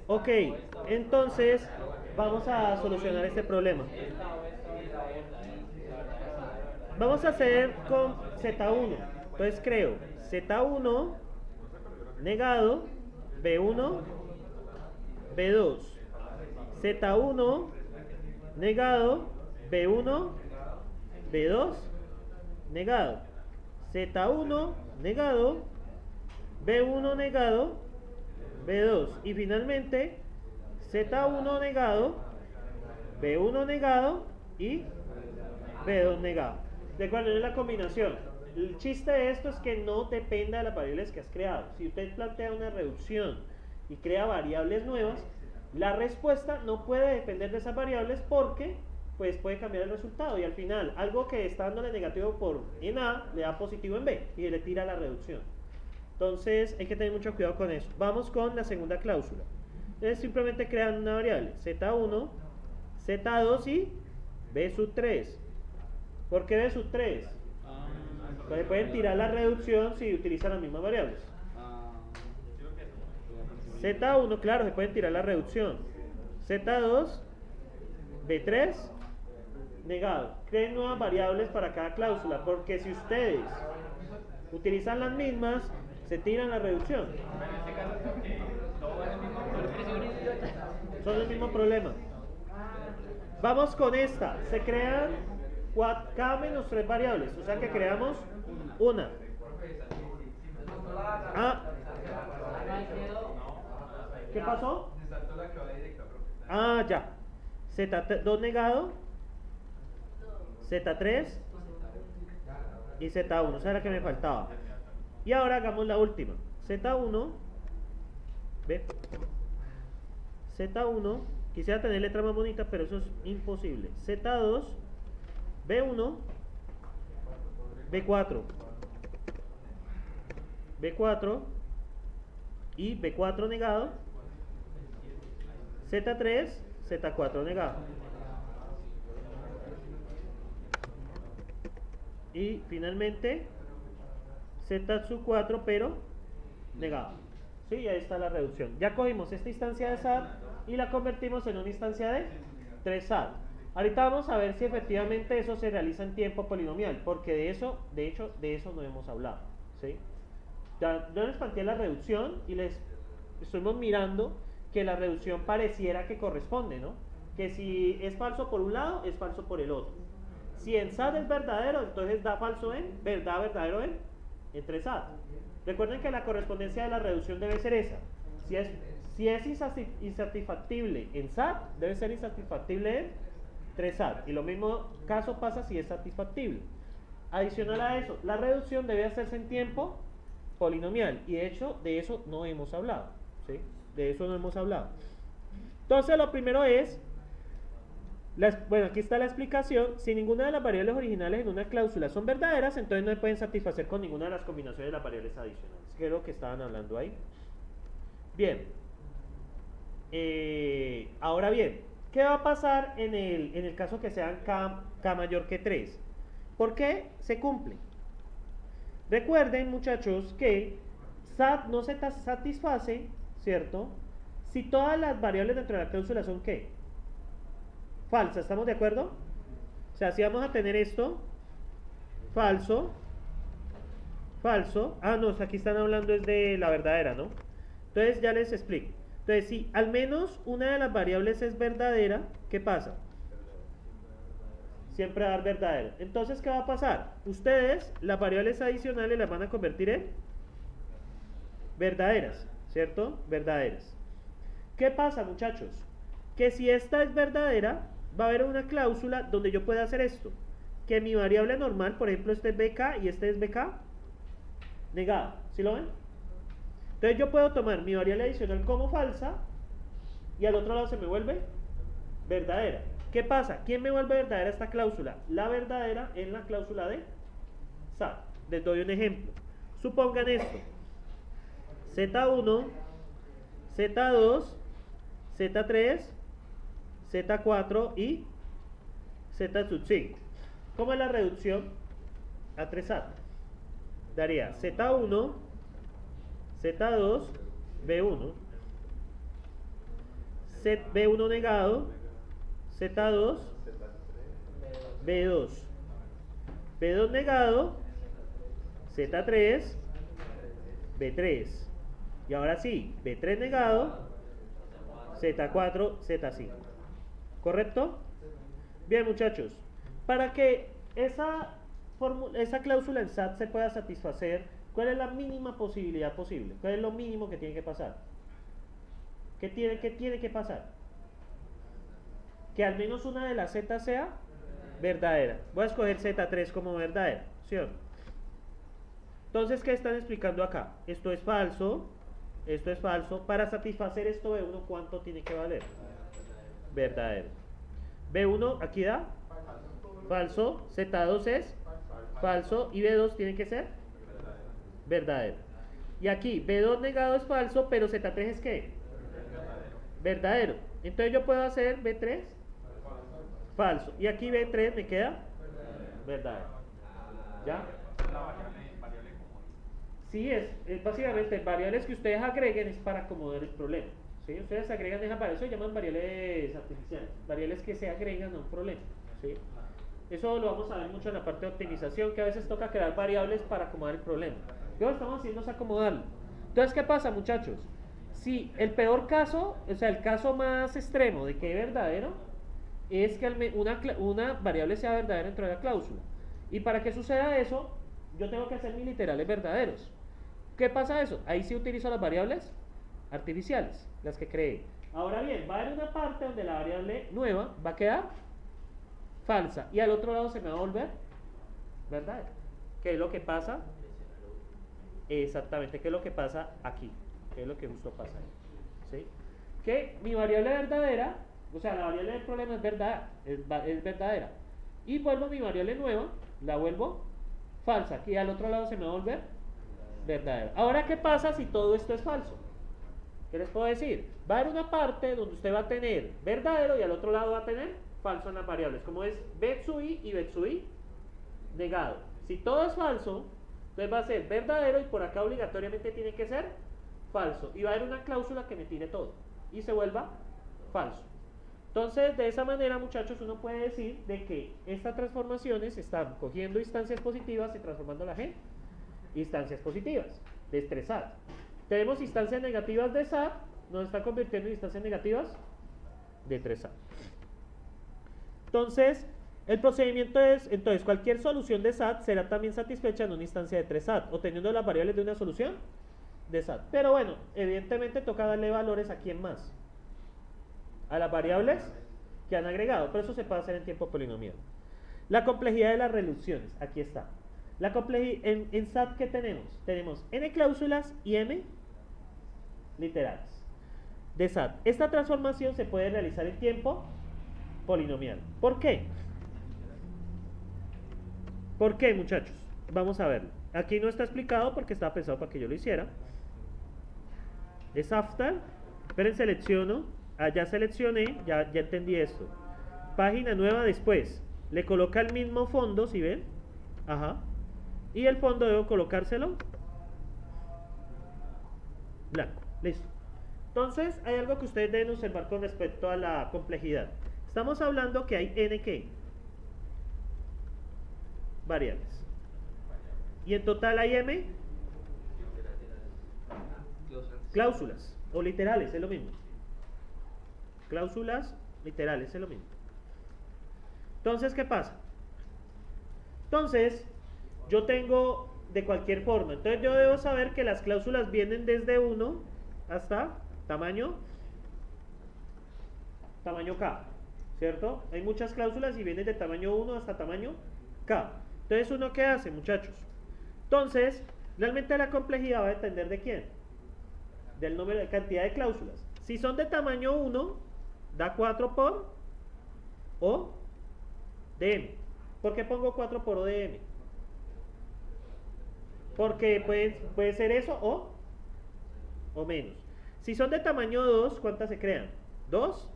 Ok, entonces vamos a solucionar este problema. Vamos a hacer con Z1. Entonces creo Z1 negado, B1, B2. Z1 negado, B1, B2, negado. Z1 negado, B1 negado, B2. Y finalmente Z1 negado, B1 negado y B2 negado. ¿De cuál es la combinación? El chiste de esto es que no dependa de las variables que has creado. Si usted plantea una reducción y crea variables nuevas, la respuesta no puede depender de esas variables porque pues puede cambiar el resultado y al final algo que está dándole negativo en A le da positivo en B y le tira la reducción. Entonces hay que tener mucho cuidado con eso. Vamos con la segunda cláusula. Entonces simplemente crean una variable Z1, Z2 y B sub 3. ¿Por qué B sub 3? Entonces pueden tirar la reducción si utilizan las mismas variables. Z1, claro, se pueden tirar la reducción. Z2, B3, negado. Creen nuevas variables para cada cláusula, porque si ustedes utilizan las mismas, se tiran la reducción. Son el mismo problema. Vamos con esta. Se crean cada menos 3 variables, o sea que creamos una. Ah, ¿qué pasó? Ah, ya. Z2 negado, Z3 y Z1. Esa era la que me faltaba. Y ahora hagamos la última. Z1, ¿ve? Z1, quisiera tener letra más bonita, pero eso es imposible. Z2, B1, B4, B4 y B4 negado, Z3, Z4 negado. Y finalmente Z sub 4 pero negado. ¿Sí? Y ahí está la reducción. Ya cogimos esta instancia de SAT y la convertimos en una instancia de 3 SAT. Ahorita vamos a ver si efectivamente eso se realiza en tiempo polinomial, porque de eso no hemos hablado. ¿Sí? Ya, yo les planteé la reducción y les estuvimos mirando que la reducción pareciera que corresponde, ¿no? Que si es falso por un lado, es falso por el otro. Si en SAT es verdadero, entonces da falso en verdadero en 3 SAT. Recuerden que la correspondencia de la reducción debe ser esa. Si es insatisfactible en SAT, debe ser insatisfactible en 3 SAT. Y lo mismo caso pasa si es satisfactible. Adicional a eso, la reducción debe hacerse en tiempo polinomial. Y de hecho, de eso no hemos hablado. ¿Sí? De eso no hemos hablado. Entonces, lo primero es, bueno, aquí está la explicación. Si ninguna de las variables originales en una cláusula son verdaderas, entonces no se pueden satisfacer con ninguna de las combinaciones de las variables adicionales. Que es lo que estaban hablando ahí. Bien. Ahora bien, ¿qué va a pasar en el caso que sean K mayor que 3? ¿Por qué se cumple? Recuerden, muchachos, que SAT no se satisface, ¿cierto? Si todas las variables dentro de la cláusula son ¿qué? Falsas, ¿estamos de acuerdo? O sea, si vamos a tener esto, falso, falso. Ah, no, aquí están hablando es de la verdadera, ¿no? Entonces ya les explico. Entonces, si al menos una de las variables es verdadera, ¿qué pasa? Siempre va a dar verdadera. Entonces, ¿qué va a pasar? Ustedes las variables adicionales las van a convertir en verdaderas, ¿cierto? Verdaderas. ¿Qué pasa, muchachos? Que si esta es verdadera, va a haber una cláusula donde yo pueda hacer esto. Que mi variable normal, por ejemplo, este es BK y este es BK negada. ¿Sí lo ven? Entonces yo puedo tomar mi variable adicional como falsa y al otro lado se me vuelve verdadera. ¿Qué pasa? ¿Quién me vuelve verdadera esta cláusula? La verdadera en la cláusula de SAT. Les doy un ejemplo. Supongan esto. Z1, Z2, Z3, Z4 y Z sub 5. ¿Cómo es la reducción? A 3 SAT. Daría Z1, Z2, B1, B1 negado, Z2, B2, B2 negado, Z3, B3. Y ahora sí, B3 negado, Z4, Z5. ¿Correcto? Bien, muchachos. Para que esa cláusula en SAT se pueda satisfacer, ¿cuál es la mínima posibilidad posible? ¿Cuál es lo mínimo que tiene que pasar? ¿Qué tiene que pasar? Que al menos una de las Z sea verdadera. Voy a escoger Z3 como verdadera, ¿sí o no? Entonces, ¿qué están explicando acá? Esto es falso, esto es falso. Para satisfacer esto B1, ¿cuánto tiene que valer? Verdadero. B1, aquí da falso, Z2 es falso y B2 tiene que ser verdadero. Y aquí B2 negado es falso, pero Z3 es ¿qué? Verdadero. Entonces yo puedo hacer B3 falso. Y aquí B3 me queda verdadero. ¿Ya? Sí, es básicamente variables que ustedes agreguen es para acomodar el problema. ¿Sí? Ustedes agregan esa para eso llaman variables artificiales, variables que se agregan a un problema. ¿Sí? Eso lo vamos a ver mucho en la parte de optimización, que a veces toca crear variables para acomodar el problema. Lo que estamos haciendo es acomodarlo. Entonces, ¿qué pasa, muchachos? Si el peor caso, o sea, el caso más extremo de que es verdadero, es que una variable sea verdadera dentro de la cláusula. Y para que suceda eso, yo tengo que hacer mis literales verdaderos. ¿Qué pasa eso? Ahí sí utilizo las variables artificiales, las que creé. Ahora bien, va a haber una parte donde la variable nueva va a quedar falsa y al otro lado se me va a volver verdadera. ¿Qué es lo que pasa? Exactamente, ¿qué es lo que pasa aquí? ¿Qué es lo que justo pasa ahí? ¿Sí? Que mi variable verdadera, o sea, la variable del problema es verdadera. Y vuelvo mi variable nueva, la vuelvo falsa. Aquí al otro lado se me va a volver verdadera. Ahora, ¿qué pasa si todo esto es falso? ¿Qué les puedo decir? Va a haber una parte donde usted va a tener verdadero y al otro lado va a tener falso en las variables, como es B_i y B_i negado. Si todo es falso, entonces va a ser verdadero y por acá obligatoriamente tiene que ser falso. Y va a haber una cláusula que me tire todo y se vuelva falso. Entonces, de esa manera, muchachos, uno puede decir de que estas transformaciones están cogiendo instancias positivas y transformándolas en instancias positivas de estresar. Tenemos instancias negativas de SAT, nos está convirtiendo en instancias negativas de 3A. Entonces, el procedimiento es, entonces, cualquier solución de SAT será también satisfecha en una instancia de 3SAT, obteniendo las variables de una solución de SAT. Pero bueno, evidentemente toca darle valores a quién más. A las variables que han agregado, pero eso se puede hacer en tiempo polinomial. La complejidad de las reducciones, aquí está. La complejidad en SAT, ¿qué tenemos? Tenemos n cláusulas y m literales de SAT. Esta transformación se puede realizar en tiempo polinomial. ¿Por qué? ¿Por qué, muchachos? Vamos a verlo. Aquí no está explicado porque estaba pensado para que yo lo hiciera. Es after. Esperen, selecciono. Ya seleccioné, ya entendí esto. Página nueva después. Le coloca el mismo fondo, ¿sí ven? Ajá. Y el fondo debo colocárselo blanco. Listo. Entonces, hay algo que ustedes deben observar con respecto a la complejidad. Estamos hablando que hay n ¿qué? Variables. Y en total hay m cláusulas o literales, es lo mismo. Cláusulas literales, es lo mismo. Entonces, ¿qué pasa? Entonces, yo tengo de cualquier forma. Entonces, yo debo saber que las cláusulas vienen desde 1 hasta tamaño K, ¿cierto? Hay muchas cláusulas y vienen de tamaño 1 hasta tamaño K. Entonces, ¿uno qué hace, muchachos? Entonces, realmente la complejidad va a depender ¿de quién? Del número de cantidad de cláusulas. Si son de tamaño 1, da 4 por O de M. ¿Por qué pongo 4 por O de M? Porque puede ser eso o menos. Si son de tamaño 2, ¿cuántas se crean? 2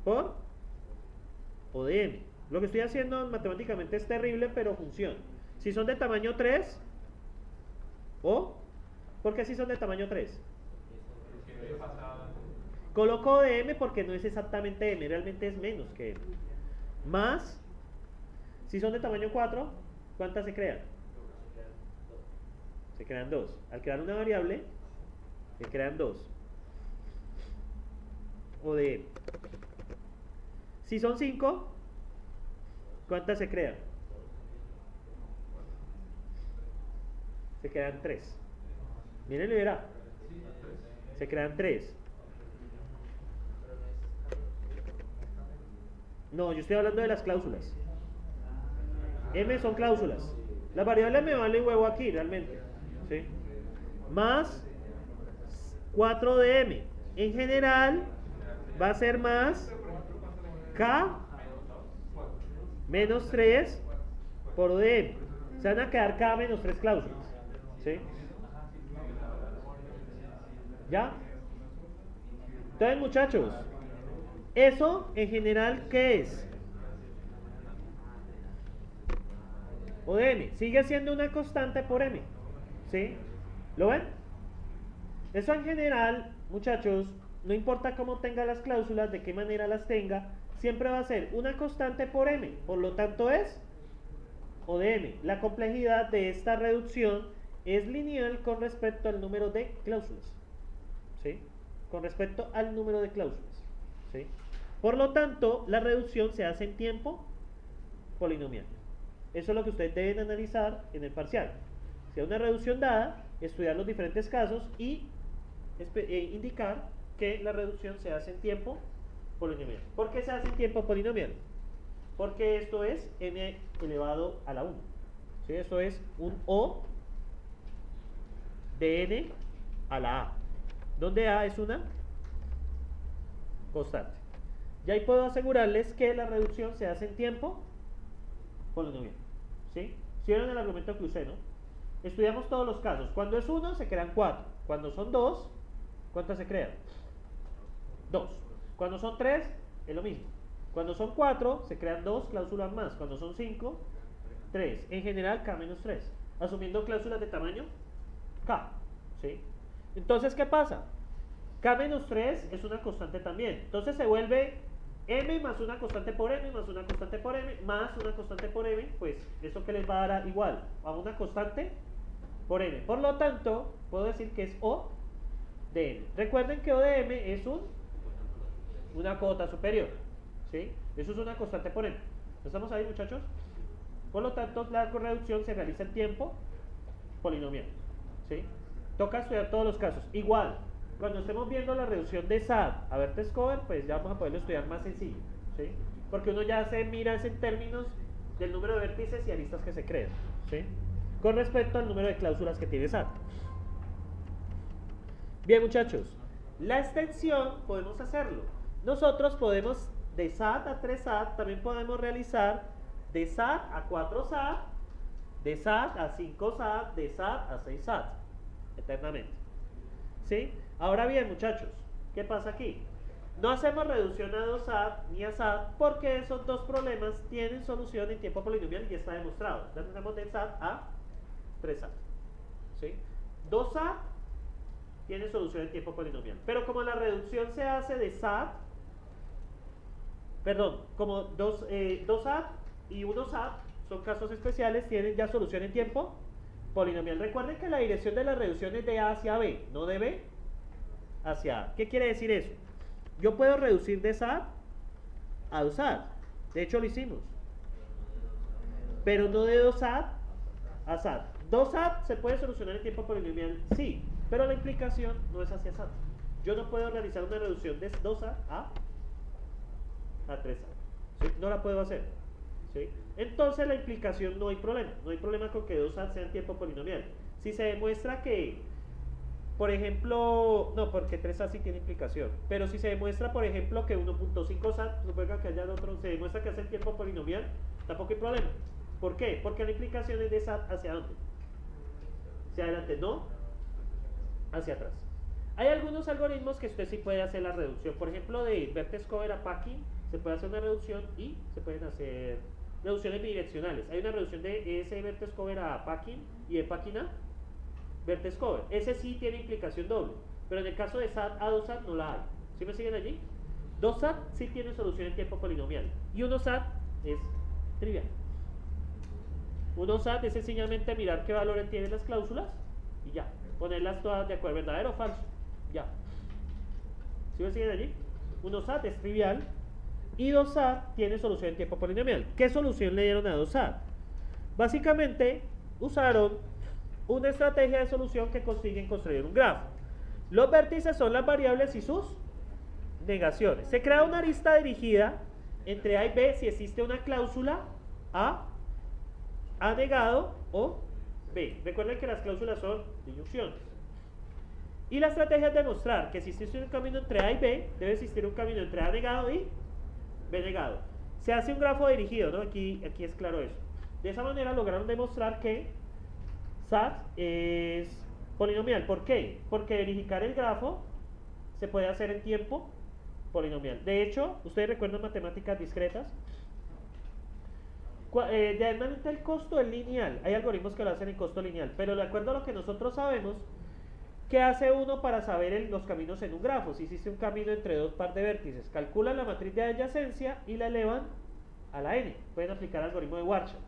por O de M. Lo que estoy haciendo matemáticamente es terrible, pero funciona. Si son de tamaño 3, ¿por qué si son de tamaño 3? Coloco de m porque no es exactamente m, realmente es menos que m. Más, si son de tamaño 4, ¿cuántas se crean? Se crean 2. Al crear una variable, se crean 2. O de m. Si son 5, ¿cuántas se crean? Se quedan 3. Miren y verá. Se crean 3. No, yo estoy hablando de las cláusulas. M son cláusulas. La variable me vale huevo aquí realmente. ¿Sí? Más 4 de m. En general va a ser más k menos 3 por o de m. Se van a quedar k menos 3 cláusulas. ¿Sí? ¿Ya? Entonces, muchachos, eso en general, ¿qué es? O de m. Sigue siendo una constante por m. ¿Sí? ¿Lo ven? Eso en general, muchachos, no importa cómo tenga las cláusulas, de qué manera las tenga, siempre va a ser una constante por m. Por lo tanto es o de m. La complejidad de esta reducción es lineal con respecto al número de cláusulas. ¿Sí? Con respecto al número de cláusulas. ¿Sí? Por lo tanto, la reducción se hace en tiempo polinomial. Eso es lo que ustedes deben analizar en el parcial. Si hay una reducción dada, estudiar los diferentes casos y indicar que la reducción se hace en tiempo polinomial. ¿Por qué se hace en tiempo polinomial? Porque esto es n elevado a la 1. ¿Sí? Esto es un o de n a la a, donde a es una constante. Y ahí puedo asegurarles que la reducción se hace en tiempo polinomial. ¿Sí? ¿Sí vieron el argumento que usé, no? Estudiamos todos los casos. Cuando es 1 se crean 4. Cuando son 2, ¿cuántas se crean? 2. Cuando son 3, es lo mismo. Cuando son 4, se crean 2 cláusulas más. Cuando son 5, 3. En general, k menos 3. Asumiendo cláusulas de tamaño k. ¿Sí? Entonces, ¿qué pasa? K menos 3 es una constante también. Entonces se vuelve m más una constante por m más una constante por m más una constante por m. Pues eso que les va a dar igual a una constante por m. Por lo tanto, puedo decir que es o de m. Recuerden que o de m es una cota superior. ¿Sí? Eso es una constante por m. ¿Estamos ahí, muchachos? Por lo tanto, la reducción se realiza en tiempo polinomial. ¿Sí? Toca estudiar todos los casos. Igual, cuando estemos viendo la reducción de SAT a vertex cover, pues ya vamos a poderlo estudiar más sencillo. ¿Sí? Porque uno ya se mira en términos del número de vértices y aristas que se crean. ¿Sí? Con respecto al número de cláusulas que tiene SAT. Bien, muchachos, la extensión podemos hacerlo. Nosotros podemos de SAT a 3 SAT, también podemos realizar de SAT a 4 SAT, de SAT a 5 SAT, de SAT a 6 SAT, eternamente. ¿Sí? Ahora bien, muchachos, ¿qué pasa aquí? No hacemos reducción a 2 SAT ni a SAT porque esos dos problemas tienen solución en tiempo polinomial y ya está demostrado. Entonces hacemos de SAT a 3 SAT. ¿Sí? 2 SAT tiene solución en tiempo polinomial. Pero como la reducción se hace de SAT, perdón, como 2 SAT y 1 SAT son casos especiales, tienen ya solución en tiempo polinomial. Recuerden que la dirección de la reducción es de A hacia B, no de B hacia A. ¿Qué quiere decir eso? Yo puedo reducir de SAT a 2 SAT. De hecho lo hicimos. Pero no de 2 SAT a SAT. 2 SAT se puede solucionar en tiempo polinomial, sí, pero la implicación no es hacia SAT. Yo no puedo realizar una reducción de 2 SAT a 3 SAT. ¿Sí? No la puedo hacer. ¿Sí? Entonces la implicación no hay problema. No hay problema con que 2 SAT sean tiempo polinomial. Si se demuestra que, por ejemplo, no, porque 3 SAT sí tiene implicación, pero si se demuestra, por ejemplo, que 1.5 SAT, suponga que haya otro, se demuestra que hace el tiempo polinomial, tampoco hay problema. ¿Por qué? Porque la implicación es de SAT hacia dónde. Hacia adelante, no hacia atrás. Hay algunos algoritmos que usted sí puede hacer la reducción. Por ejemplo, de vertex cover a packing se puede hacer una reducción y se pueden hacer reducciones bidireccionales. Hay una reducción de ese vertex cover a packing y de packing a vertex cover. Ese sí tiene implicación doble, pero en el caso de SAT a 2 SAT no la hay. ¿Sí me siguen allí? 2 SAT sí tienen solución en tiempo polinomial y 1 SAT es trivial. 1 SAT es sencillamente mirar qué valores tienen las cláusulas y ya, ponerlas todas de acuerdo, verdadero o falso, ya. ¿Sí me siguen allí? 1 SAT es trivial y 2 SAT tiene solución en tiempo polinomial. ¿Qué solución le dieron a 2 SAT? Básicamente usaron una estrategia de solución que consigue construir un grafo. Los vértices son las variables y sus negaciones. Se crea una arista dirigida entre A y B si existe una cláusula A negado o B. Recuerden que las cláusulas son disyunciones. Y la estrategia es demostrar que si existe un camino entre A y B, debe existir un camino entre A negado y B negado. Se hace un grafo dirigido, ¿no? Aquí es claro eso. De esa manera lograron demostrar que SAT es polinomial. ¿Por qué? Porque verificar el grafo se puede hacer en tiempo polinomial. De hecho, ustedes recuerdan matemáticas discretas. Realmente el costo es lineal. Hay algoritmos que lo hacen en costo lineal, pero de acuerdo a lo que nosotros sabemos, ¿qué hace uno para saber los caminos en un grafo? Si existe un camino entre dos par de vértices, calculan la matriz de adyacencia y la elevan a la n. Pueden aplicar el algoritmo de Warshall.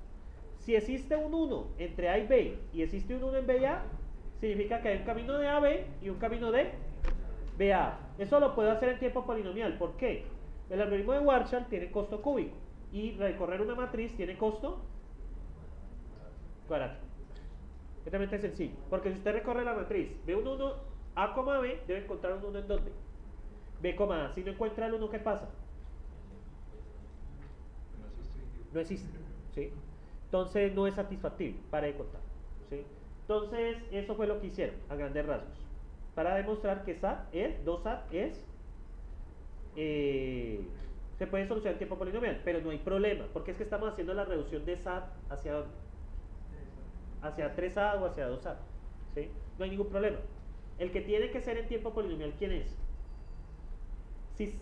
Si existe un 1 entre A y B y existe un 1 en B y A, significa que hay un camino de A a B y un camino de B a A. Eso lo puedo hacer en tiempo polinomial. ¿Por qué? El algoritmo de Warshall tiene costo cúbico y recorrer una matriz tiene costo cuadrático. Es realmente sencillo, porque si usted recorre la matriz, ve un 1 A, B, debe encontrar un 1 en dónde? B, A. Si no encuentra el 1, ¿qué pasa? No existe, ¿sí? Entonces no es satisfactible, para de contar, ¿sí? Entonces eso fue lo que hicieron, a grandes rasgos, para demostrar que SAT es, 2 SAT es, se puede solucionar en tiempo polinomial, pero no hay problema, porque es que estamos haciendo la reducción de SAT hacia dónde? Hacia 3 SAT o hacia 2 SAT, ¿sí? No hay ningún problema. El que tiene que ser en tiempo polinomial, ¿quién es?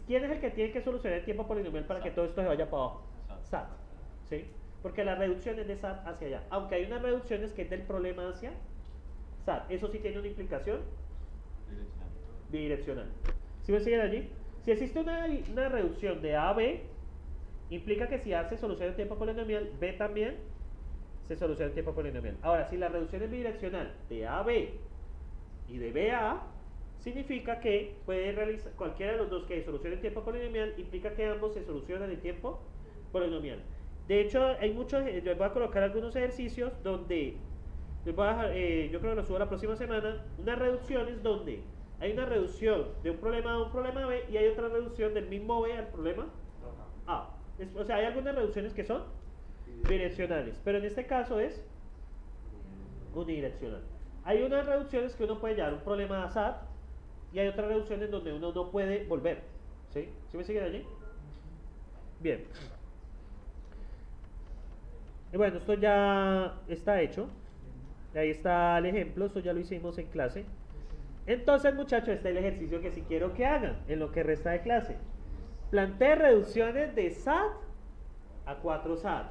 ¿Quién es el que tiene que solucionar en tiempo polinomial para que todo esto se vaya para abajo? SAT, ¿sí? Porque la reducción es de SAT hacia allá, aunque hay unas reducciones que es del problema hacia SAT. Eso sí tiene una implicación bidireccional. ¿Sí me siguen allí? Si existe una reducción de A a B, implica que si A se soluciona en tiempo polinomial, B también se soluciona en tiempo polinomial. Ahora, si la reducción es bidireccional de A a B y de B a A, significa que puede realizar cualquiera de los dos que solucione en tiempo polinomial, implica que ambos se solucionan en tiempo polinomial. De hecho, hay muchos, yo voy a colocar algunos ejercicios donde, les voy a dejar, yo creo que lo subo la próxima semana, unas reducciones donde hay una reducción de un problema A a un problema B y hay otra reducción del mismo B al problema A. O sea, hay algunas reducciones que son bidireccionales, pero en este caso es unidireccional. Hay unas reducciones que uno puede llevar un problema a SAT y hay otras reducciones donde uno no puede volver. ¿Sí? ¿Sí me siguen allí? Bien. Y bueno, esto ya está hecho. Ahí está el ejemplo, esto ya lo hicimos en clase. Entonces, muchachos, este es el ejercicio que sí quiero que hagan en lo que resta de clase. Plantee reducciones de SAT a 4 SAT.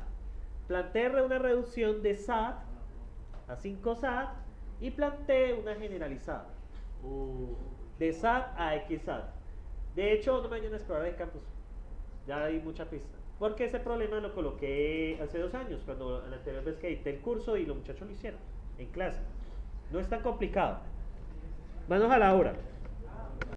Plantee una reducción de SAT a 5 SAT y plantee una generalizada de SAT a X SAT. De hecho, no me vayan a explorar el campus. Ya hay mucha pista. Porque ese problema lo coloqué hace 2 años, cuando la anterior vez que edité el curso y los muchachos lo hicieron en clase. No es tan complicado. Manos a la obra.